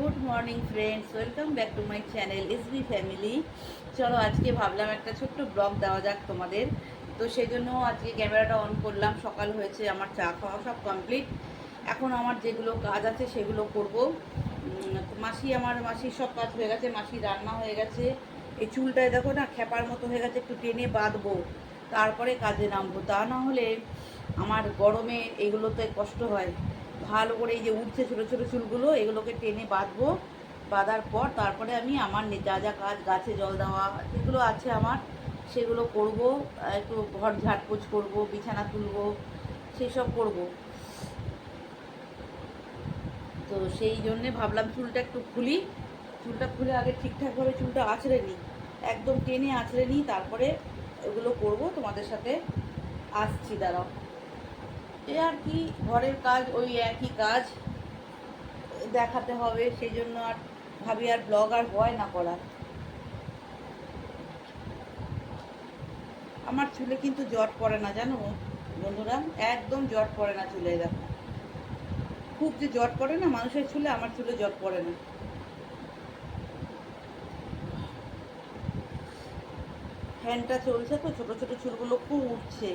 Good morning friends, welcome back to my channel SB family. চলো আজকে ভাবলাম একটা ছোট্ট ব্লগ দেওয়া যাক তোমাদের। তো সেই জন্য আজকে ক্যামেরাটা অন করলাম। সকাল হয়েছে, আমার চা খাওয়া সব কমপ্লিট। এখন আমার যেগুলো কাজ আছে সেগুলো করব। মাসির সব কাজ হয়ে গেছে, মাসি রান্না হয়ে গেছে। এই চুলটায় দেখো না খ্যাপার মতো হয়ে গেছে, একটু টেনে বাঁধবো, তারপরে কাজে নামবো। তা না হলে আমার গরমে এগুলোতে কষ্ট হয়। ভালো করে এই যে উঠছে ছোটো ছোটো চুলগুলো, এগুলোকে টেনে বাঁধবো। বাঁধার পর তারপরে আমি আমার যা যা কাজ, গাছে জল দেওয়া যেগুলো আছে আমার, সেগুলো করব। একটু ঘর ঝাড়পোছ করব, বিছানা তুলবো, সেসব করব। তো সেই জন্যে ভাবলাম চুলটা একটু খুলি। চুলটা খুলে আগে ঠিকঠাকভাবে চুলটা আঁচড়ে নিই, একদম টেনে আঁচড়ে নিই, তারপরে ওগুলো করব। তোমাদের সাথে আসছি, দাঁড়াও। এ আর কি, ঘরের কাজ ওই একই কাজ দেখাতে হবে, সেই জন্য আর ভাবি আর ব্লগ আর হয় না করা। আমার চুলে কিন্তু জট পড়ে না, জানো বন্ধুরা, একদম জট পড়ে না চুলে। দেখো, খুব যে জট পড়ে না মানুষের চুলে, আমার চুলে জট পড়ে না। ফ্যানটা চলছে তো, ছোটো ছোটো চুলগুলো খুব উঠছে।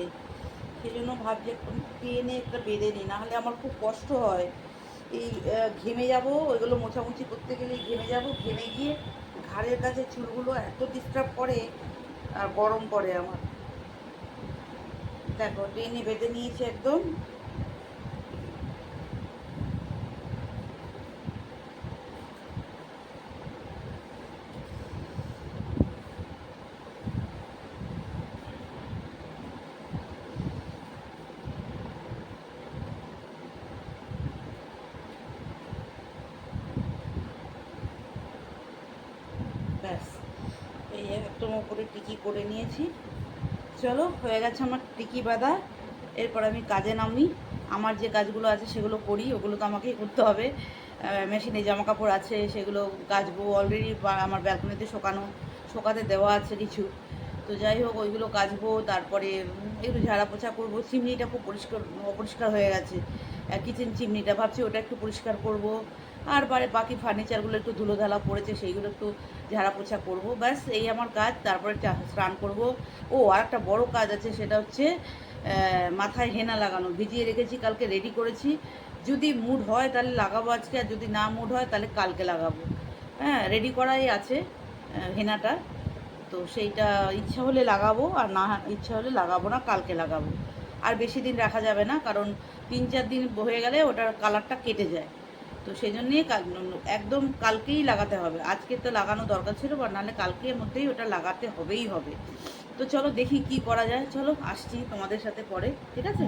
সেই জন্য ভাবছি একটু টেনে একটা বেঁধে নিই, নাহলে আমার খুব কষ্ট হয়। এই ঘেমে যাব, ওইগুলো মোছামুছি করতে গেলেই ঘেমে যাব, ঘেমে গিয়ে ঘাড়ের কাছে চুলগুলো এত ডিস্টার্ব করে আর গরম করে আমার। দেখো টেনে বেঁধে নিয়েছি একদম। ব্যাস, এই একদম ওপরে টিকি করে নিয়েছি। চলো, হয়ে গেছে আমার টিকি বাঁধা। এরপর আমি কাজে নামি। আমার যে কাজগুলো আছে সেগুলো করি, ওগুলো তো আমাকেই করতে হবে। মেশিনে জামা কাপড় আছে, সেগুলো কাচবো। অলরেডি আমার ব্যালকনিতে শোকাতে দেওয়া আছে কিছু। তো যাই হোক, ওইগুলো কাচবো। তারপরে একটু ঝাড়া পোছা করবো। চিমনিটা খুব অপরিষ্কার হয়ে গেছে, কিচেন চিমনিটা, ভাবছি ওটা একটু পরিষ্কার করব। আর বাকি ফার্নিচারগুলো একটু ধুলোধালা পড়েছে, সেইগুলো একটু ঝাড়া পোছা করবো। ব্যাস, এই আমার কাজ। তারপরে স্নান করব। ও, আর একটা বড় কাজ আছে, সেটা হচ্ছে মাথায় হেনা লাগানো। ভিজিয়ে রেখেছি, কালকে রেডি করেছি। যদি মুড হয় তাহলে লাগাবো আজকে, আর যদি না মুড হয় তাহলে কালকে লাগাবো। হ্যাঁ, রেডি করাই আছে হেনাটা। তো সেইটা ইচ্ছা হলে লাগাবো, আর না ইচ্ছা হলে লাগাবো না, কালকে লাগাবো। আর বেশি দিন রাখা যাবে না, কারণ 3-4 দিন হয়ে গেলে ওটার কালারটা কেটে যায়। তো সেই জন্যেই একদম কালকেই লাগাতে হবে। আজকে তো লাগানো দরকার ছিল, বা নাহলে কালকের মধ্যেই ওটা লাগাতে হবেই হবে। তো চলো দেখি কি করা যায়। চলো আসছি তোমাদের সাথে পরে, ঠিক আছে?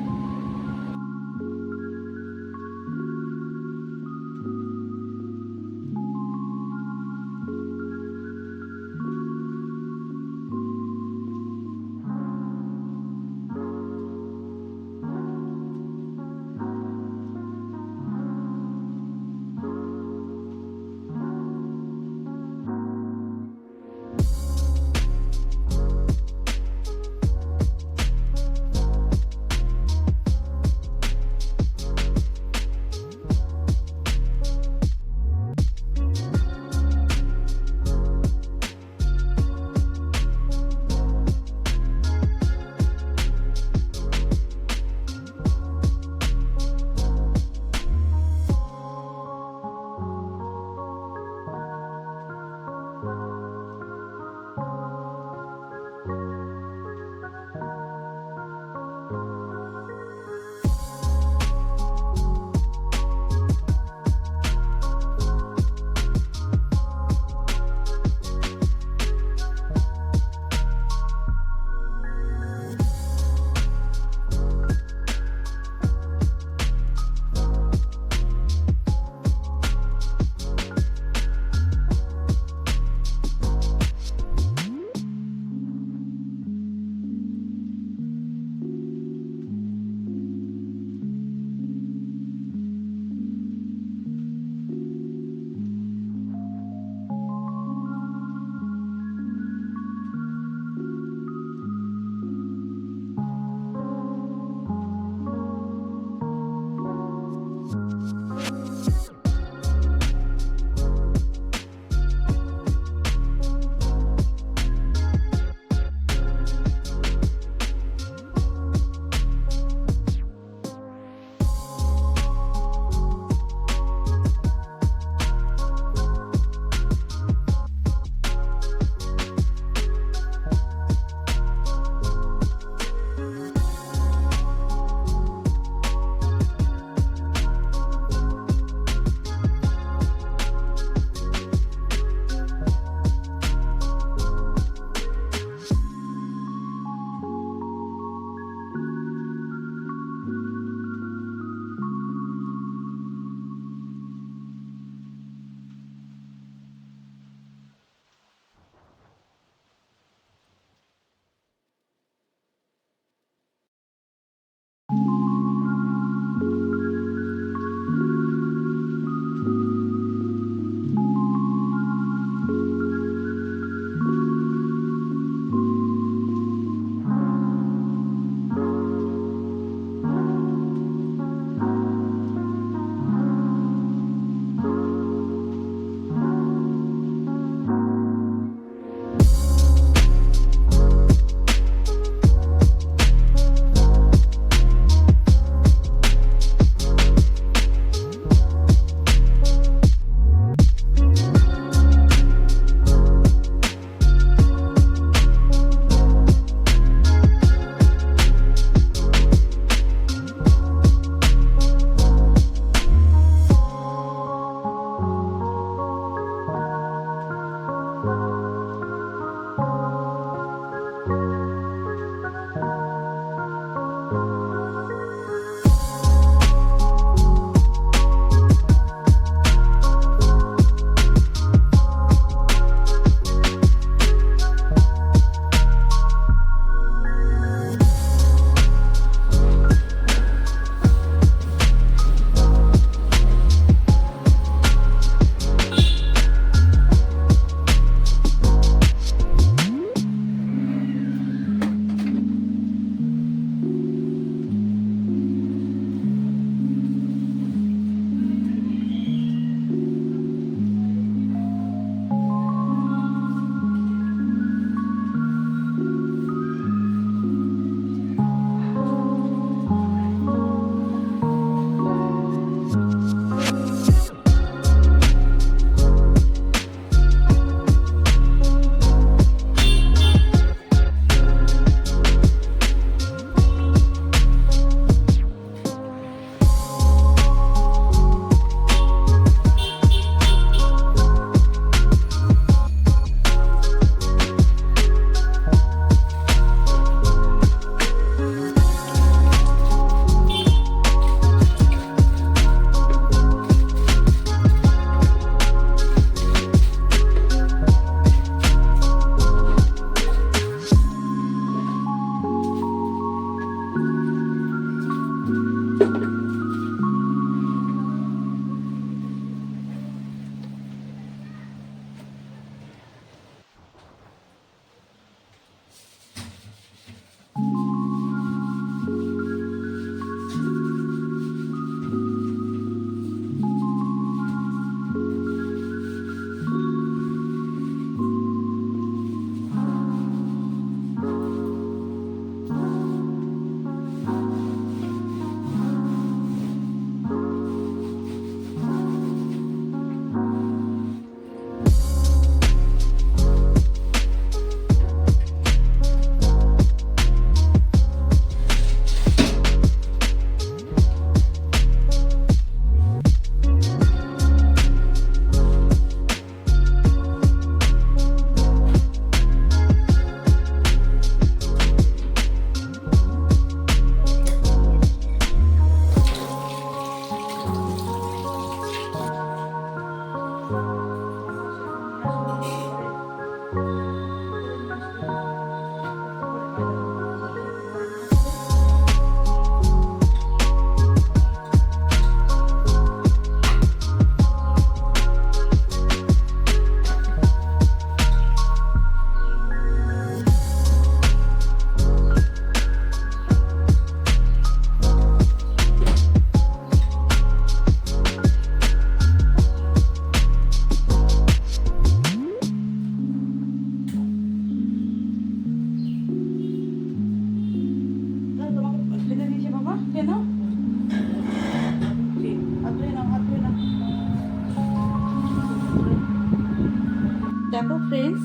দেখো ফ্রেন্ডস,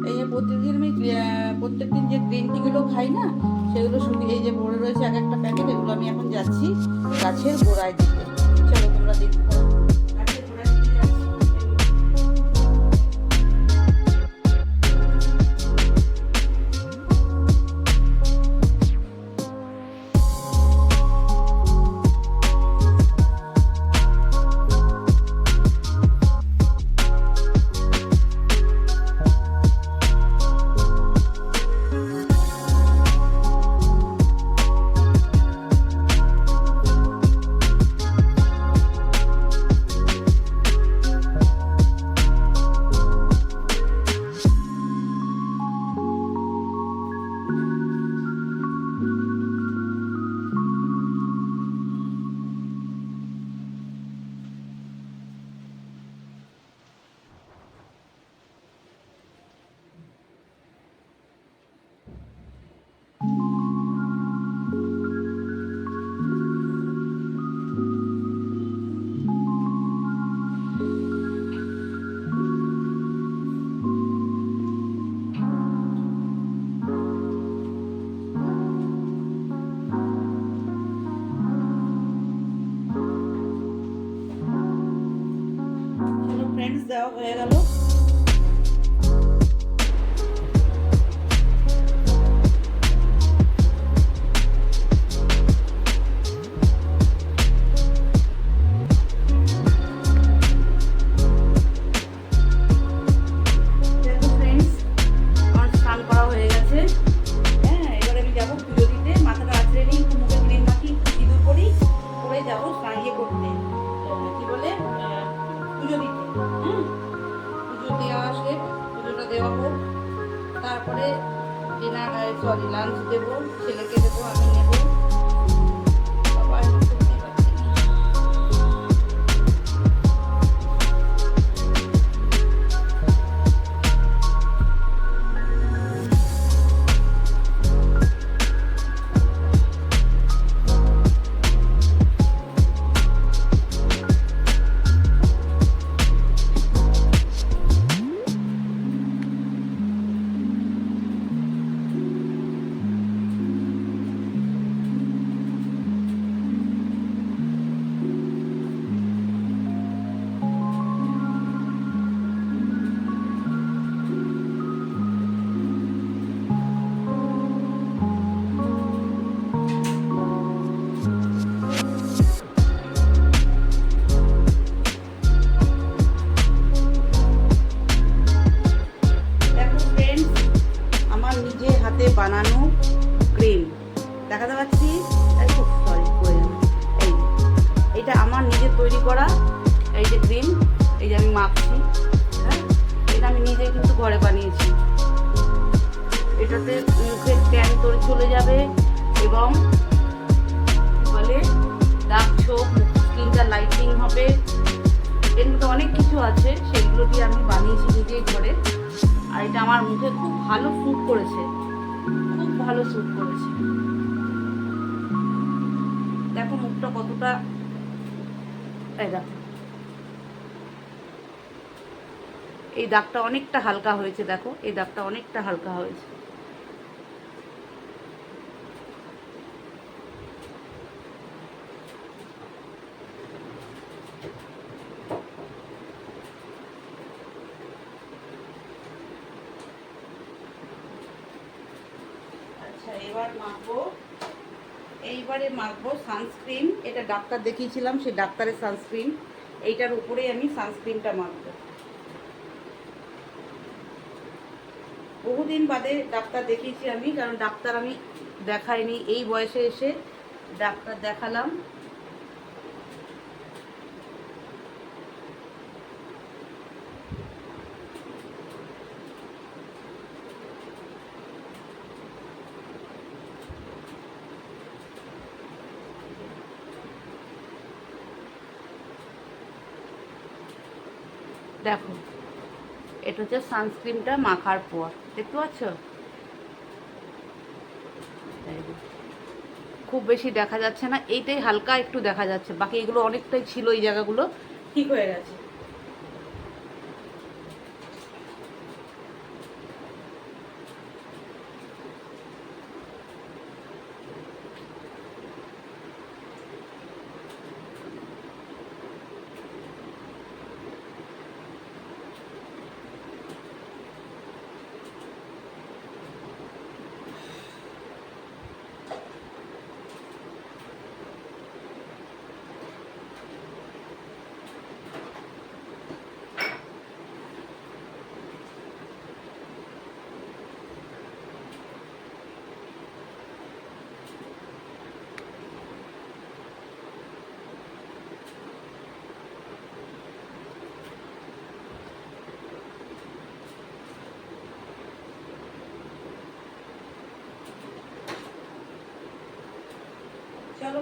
এই যে প্রত্যেকদিন যে গ্রিন টিগুলো খাই না, সেগুলো শুকিয়ে এই যে পড়ে রয়েছে এক একটা প্যাকেট, এগুলো আমি এখন যাচ্ছি গাছের গোড়ায় দিতে। চলো তোমরা দেখতে পারো গাছের গোড়ায় দিতে যাচ্ছি। ফ্রেন্ডস দেওয়া হয়ে গেল। তারপরে লাঞ্চ দেবো, ছেলেকে দেবো, আমি নেবো। সবাই করতে পারছি না। বানানো ক্রিম দেখাতে পাচ্ছি। এইটা আমার নিজের তৈরি করা এই যে ক্রিম, এই যে আমি মাখছি, হ্যাঁ, এটা আমি নিজে কিন্তু ঘরে বানিয়েছি। এটাতে মুখের ট্যান তোরে চলে যাবে এবং বলে দাগ ছোপ, স্কিনটা লাইটিং হবে। এর মধ্যে অনেক কিছু আছে, সেগুলো দিয়ে আমি বানিয়েছি নিজেই ঘরে। আর এটা আমার মুখে খুব ভালো স্যুট করেছে, খুব ভালো স্যুট করেছে। দেখো মুখটা কতটা, এই দেখো এই দাগটা অনেকটা হালকা হয়েছে। দেখো এই দাগটা অনেকটা হালকা হয়েছে। আচ্ছা এইবারে মাখবো সানস্ক্রিন। এটা ডাক্তার দেখিয়েছিলাম, সেই ডাক্তারের সানস্ক্রিন। এইটার উপরেই আমি সানস্ক্রিনটা মাখবো। বহুদিন বাদে ডাক্তার দেখিয়েছি আমি, কারণ ডাক্তার আমি দেখাইনি। এই বয়সে এসে ডাক্তার দেখালাম। দেখো এটা হচ্ছে সানস্ক্রিনটা মাখার পর, দেখতে পাচ্ছ? খুব বেশি দেখা যাচ্ছে না, এইটাই হালকা একটু দেখা যাচ্ছে, বাকি এগুলো অনেকটাই ছিল, এই জায়গাগুলো ঠিক হয়ে গেছে।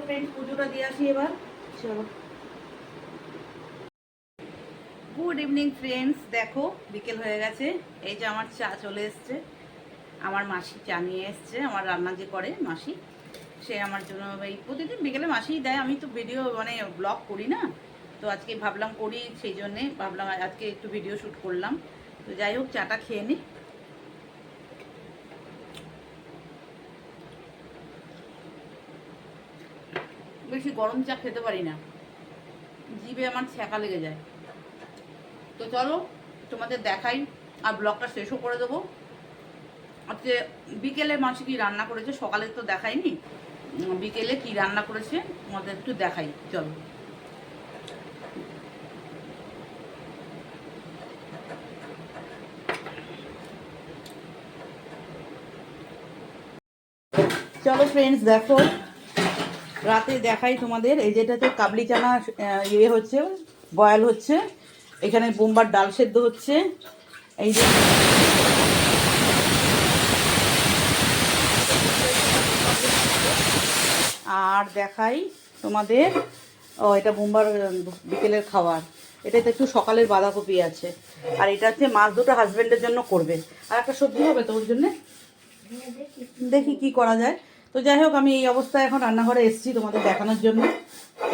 ফ্রেন্ডস পুজোটা দিয়ে আসি এবার। চলো, গুড ইভিনিং ফ্রেন্ডস। দেখো বিকেল হয়ে গেছে, এই যে আমার চা চলে এসছে। আমার মাসি চা নিয়ে এসছে, আমার রান্না যে করে মাসি, সে আমার জন্য এই প্রতিদিন বিকেলে মাসিই দেয়। আমি তো ভিডিও মানে ব্লগ করি না, তো আজকে ভাবলাম করি, সেই জন্যে ভাবলাম আজকে একটু ভিডিও শ্যুট করলাম। তো যাই হোক, চাটা খেয়ে নিই। বেশি গরম চা খেতে পারি না, জিভে আমার ছ্যাঁকা লেগে যায়। তো চলো তোমাদের দেখাই, আর ব্লগটা শেষও করে দেবো। আজকে বিকেলে মাসি কি রান্না করেছে, সকালে তো দেখাইনি, বিকেলে কি রান্না করেছে তোমাদের একটু দেখাই। চলো, চলো ফ্রেন্ডস দেখো, রাতে দেখাই তোমাদের। এই যেটাতে কাবলি চানা ইয়ে হচ্ছে, বয়েল হচ্ছে। এখানে বোম্বার ডাল সেদ্ধ হচ্ছে। এই যে আর দেখাই তোমাদের, ও এটা বোম্বার বিকেলের খাবার। এটাতে একটু সকালের বাঁধাকপি আছে, আর এটা হচ্ছে মাছ দুটো হাজবেন্ডের জন্য করবে, আর একটা সবজি হবে তো ওর জন্যে, দেখি কি করা যায়। তো যাই হোক, আমি এই অবস্থায় এখন রান্নাঘরে এসেছি তোমাদের দেখানোর জন্য।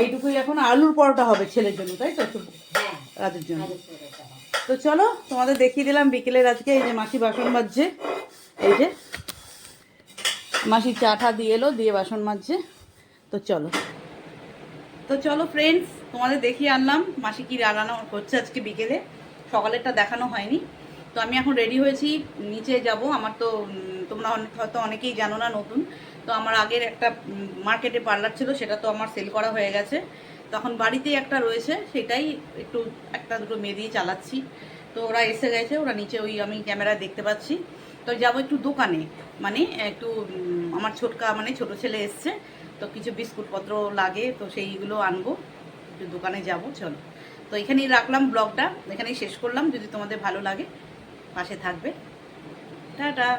এইটুকুই, এখন আলুর পরোটা হবে ছেলের জন্য, তাই তো রাতের জন্য। তো চলো তোমাদের দেখিয়ে দিলাম বিকেলের আজকে। এই যে মাসি বাসন মাজছে, এই যে মাসি চা টা দিয়ে এলো, দিয়ে বাসন মাজছে। তো চলো, তো চলো ফ্রেন্ডস, তোমাদের দেখিয়ে আনলাম মাসি কি রান্না হচ্ছে আজকে বিকেলে। সকালেরটা দেখানো হয়নি। তো আমি এখন রেডি হয়েছি, নিচে যাব। আমার তো তোমরা হয়তো অনেকেই জানো না, নতুন। তো আমার আগের একটা মার্কেটে পার্লার ছিল, সেটা তো আমার সেল করা হয়ে গেছে। তখন বাড়িতেই একটা রয়েছে, সেটাই একটু একটা দুটো মেয়ে দিয়ে চালাচ্ছি। তো ওরা এসে গেছে, ওরা নিচে, ওই আমি ক্যামেরায় দেখতে পাচ্ছি। তো যাব একটু দোকানে, মানে একটু আমার ছোটকা মানে ছোট ছেলে এসছে, তো কিছু বিস্কুটপত্র লাগে, তো সেইগুলো আনবো, একটু দোকানে যাব। চলো, তো এখানেই রাখলাম ব্লগটা, এখানেই শেষ করলাম। যদি তোমাদের ভালো লাগে পাশে থাকবে। টাটা।